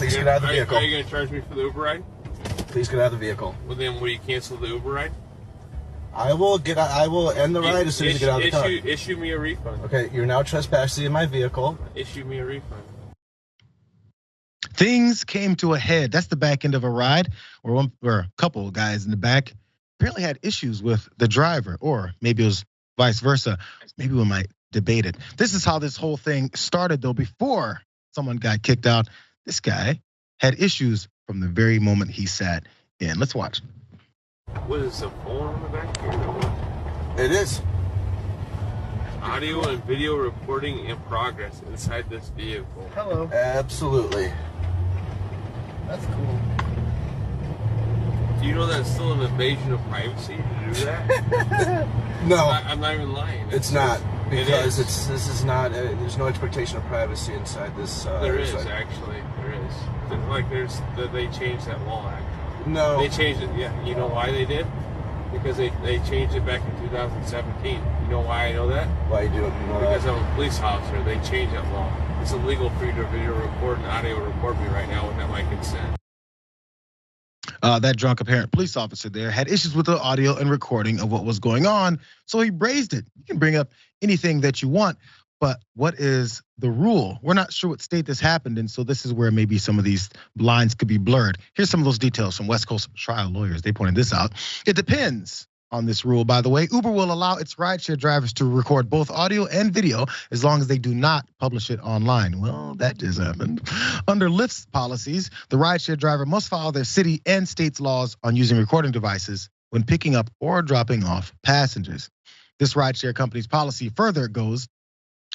Please get out of the vehicle. Are you going to charge me for the Uber ride? Please get out of the vehicle. Well, then will you cancel the Uber ride? I will end the ride as soon as you get out of the car. Issue me a refund. Okay, you're now trespassing in my vehicle. Issue me a refund. Things came to a head. That's the back end of a ride where a couple of guys in the back apparently had issues with the driver, or maybe it was vice versa. Maybe we might debate it. This is how this whole thing started, though. Before someone got kicked out, this guy had issues from the very moment he sat in. Let's watch. What is a phone on the back here? It is. Audio and video recording in progress inside this vehicle. Hello. Absolutely. That's cool. Do you know that's still an invasion of privacy to do that? No. I'm not even lying. It's not. Because this is not, there's no expectation of privacy inside this. There is, actually. There is. Like they changed that law, actually. No. They changed it, yeah. You know why they did? Because they changed it back in 2017. You know why I know that? Why you do it? You know because that? I'm a police officer. They changed that law. It's illegal for you to video record and audio record me right now without my consent. That drunk apparent police officer there had issues with the audio and recording of what was going on, so he raised it. You can bring up anything that you want, but what is the rule? We're not sure what state this happened in, so this is where maybe some of these lines could be blurred. Here's some of those details from West Coast trial lawyers. They pointed this out. It depends on this rule, by the way. Uber will allow its rideshare drivers to record both audio and video as long as they do not publish it online. Well, that just happened. Under Lyft's policies, the rideshare driver must follow their city and state's laws on using recording devices when picking up or dropping off passengers. This rideshare company's policy further goes,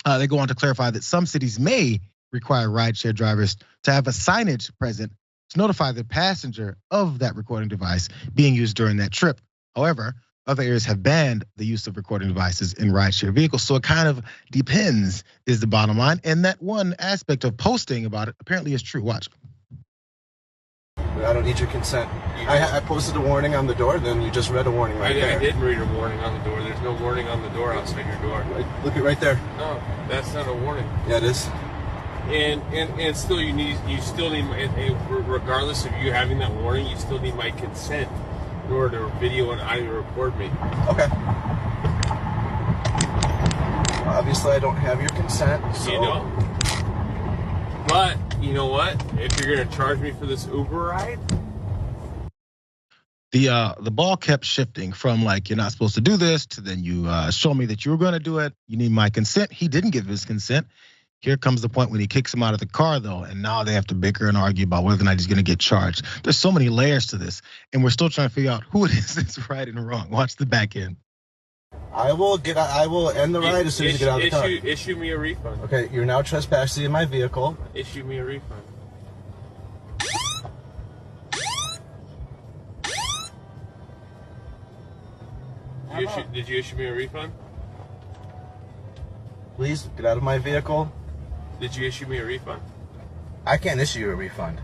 they go on to clarify that some cities may require rideshare drivers to have a signage present to notify the passenger of that recording device being used during that trip. However, other areas have banned the use of recording devices in rideshare vehicles. So it kind of depends is the bottom line. And that one aspect of posting about it apparently is true. Watch. I don't need your consent. I posted a warning on the door, then you just read a warning right there. I did read a warning on the door. There's no warning on the door outside your door. Look at right there. No, that's not a warning. Yeah, it is. And still you still need regardless of you having that warning, you still need my consent in order to video and audio record me. Okay. Obviously, I don't have your consent. So. You know. But you know what? If you're gonna charge me for this Uber ride, the ball kept shifting from like you're not supposed to do this to then you show me that you were gonna do it. You need my consent. He didn't give his consent. Here comes the point when he kicks him out of the car, though, and now they have to bicker and argue about whether or not he's going to get charged. There's so many layers to this, and we're still trying to figure out who it is that's right and wrong. Watch the back end. I will end the ride as soon as you get out of the car. Issue me a refund. Okay, you're now trespassing in my vehicle. Issue me a refund. Did you issue me a refund? Please get out of my vehicle. Did you issue me a refund? I can't issue you a refund.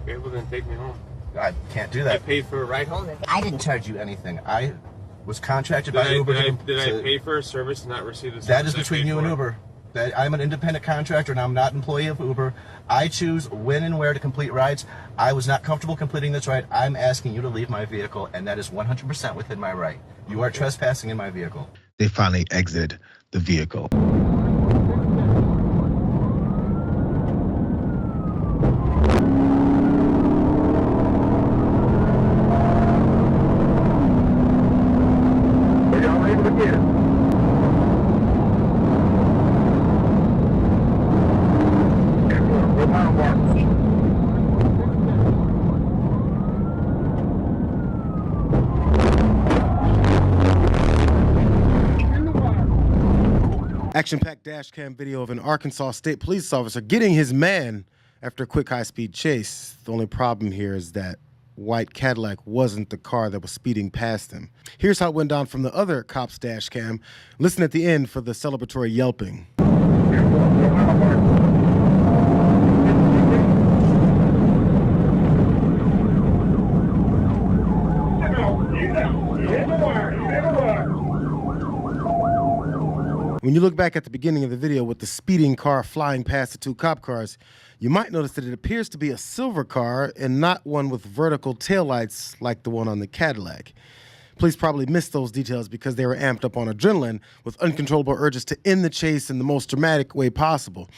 Okay, well then take me home. I can't do that. I paid for a ride home. I didn't charge you anything. I was contracted by Uber. Did I pay for a service and not receive the service? That is between you and Uber. I'm an independent contractor and I'm not an employee of Uber. I choose when and where to complete rides. I was not comfortable completing this ride. I'm asking you to leave my vehicle, and that is 100% within my right. You are trespassing in my vehicle. They finally exited the vehicle. Action-packed dash cam video of an Arkansas State police officer getting his man after a quick high-speed chase. The only problem here is that white Cadillac wasn't the car that was speeding past him. Here's how it went down from the other cop's dash cam. Listen at the end for the celebratory yelping. When you look back at the beginning of the video with the speeding car flying past the two cop cars, You might notice that it appears to be a silver car and not one with vertical taillights like the one on the Cadillac. Police probably missed those details because they were amped up on adrenaline with uncontrollable urges to end the chase in the most dramatic way possible,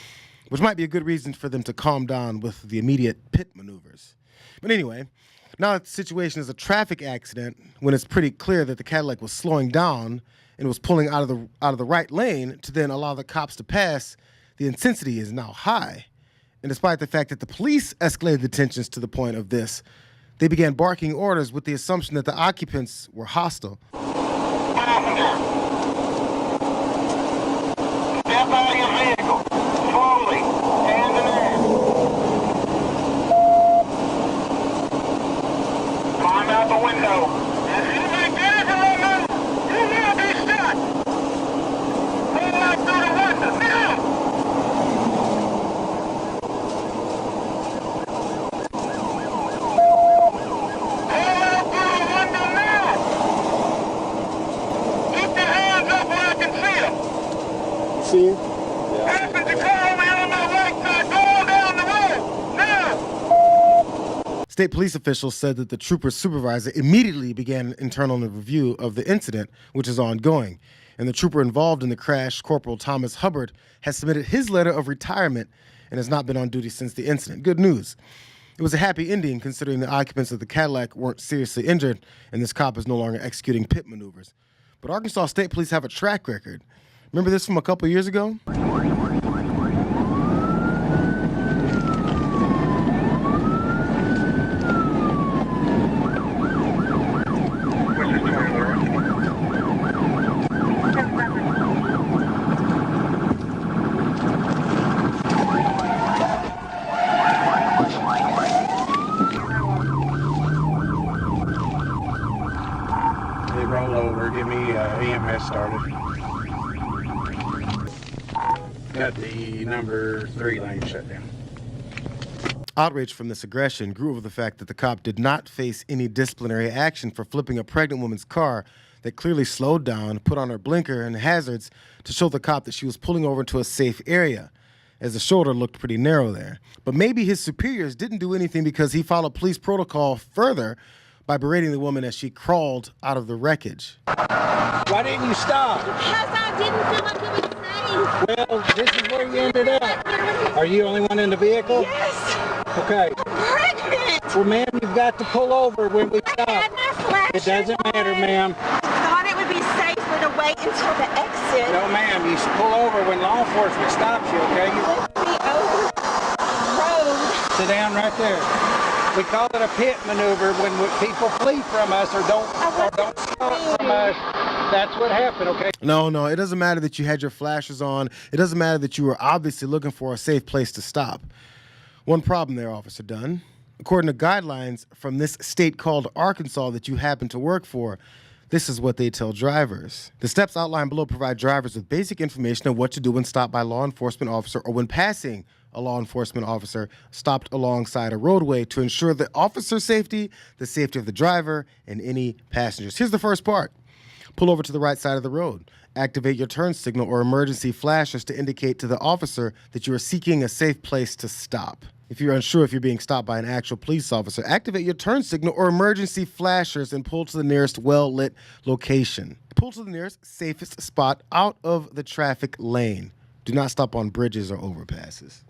which might be a good reason for them to calm down with the immediate pit maneuvers. But anyway, now that the situation is a traffic accident, when it's pretty clear that the Cadillac was slowing down and was pulling out of the right lane to then allow the cops to pass, the intensity is now high. And despite the fact that the police escalated the tensions to the point of this, they began barking orders with the assumption that the occupants were hostile. Passenger, step out of your vehicle, slowly, hands in air. Climb out the window. As soon as I get it, you will be shot. Pull out through the window, now! See him? Passenger car over here on my right side, going down the road, now! State police officials said that the trooper's supervisor immediately began an internal review of the incident, which is ongoing. And the trooper involved in the crash, Corporal Thomas Hubbard, has submitted his letter of retirement and has not been on duty since the incident. Good news. It was a happy ending considering the occupants of the Cadillac weren't seriously injured and this cop is no longer executing pit maneuvers. But Arkansas State Police have a track record. Remember this from a couple years ago? They roll over, give me EMS started. Got the number 3 lane shut down. Outrage from this aggression grew over the fact that the cop did not face any disciplinary action for flipping a pregnant woman's car that clearly slowed down, put on her blinker and hazards to show the cop that she was pulling over into a safe area, as the shoulder looked pretty narrow there. But maybe his superiors didn't do anything because he followed police protocol further by berating the woman as she crawled out of the wreckage. Why didn't you stop? Because I didn't feel like it was safe. Well, this is where you ended up. Are you the only one in the vehicle? Yes. Okay. I'm pregnant. Well, ma'am, you've got to pull over when we I stop. had my flashers It doesn't matter, on. ma'am. I thought it would be safer to wait until the exit. No, ma'am, you pull over when law enforcement stops you, okay? Lift me over the road. Sit down right there. We call it a pit maneuver when people flee from us or don't stop from us. That's what happened, okay? No, it doesn't matter that you had your flashers on. It doesn't matter that you were obviously looking for a safe place to stop. One problem there, Officer Dunn. According to guidelines from this state called Arkansas that you happen to work for, this is what they tell drivers. The steps outlined below provide drivers with basic information on what to do when stopped by a law enforcement officer or when passing a law enforcement officer stopped alongside a roadway to ensure the officer's safety, the safety of the driver, and any passengers. Here's the first part. Pull over to the right side of the road. Activate your turn signal or emergency flashers to indicate to the officer that you are seeking a safe place to stop. If you're unsure if you're being stopped by an actual police officer, activate your turn signal or emergency flashers and pull to the nearest well-lit location. Pull to the nearest safest spot out of the traffic lane. Do not stop on bridges or overpasses.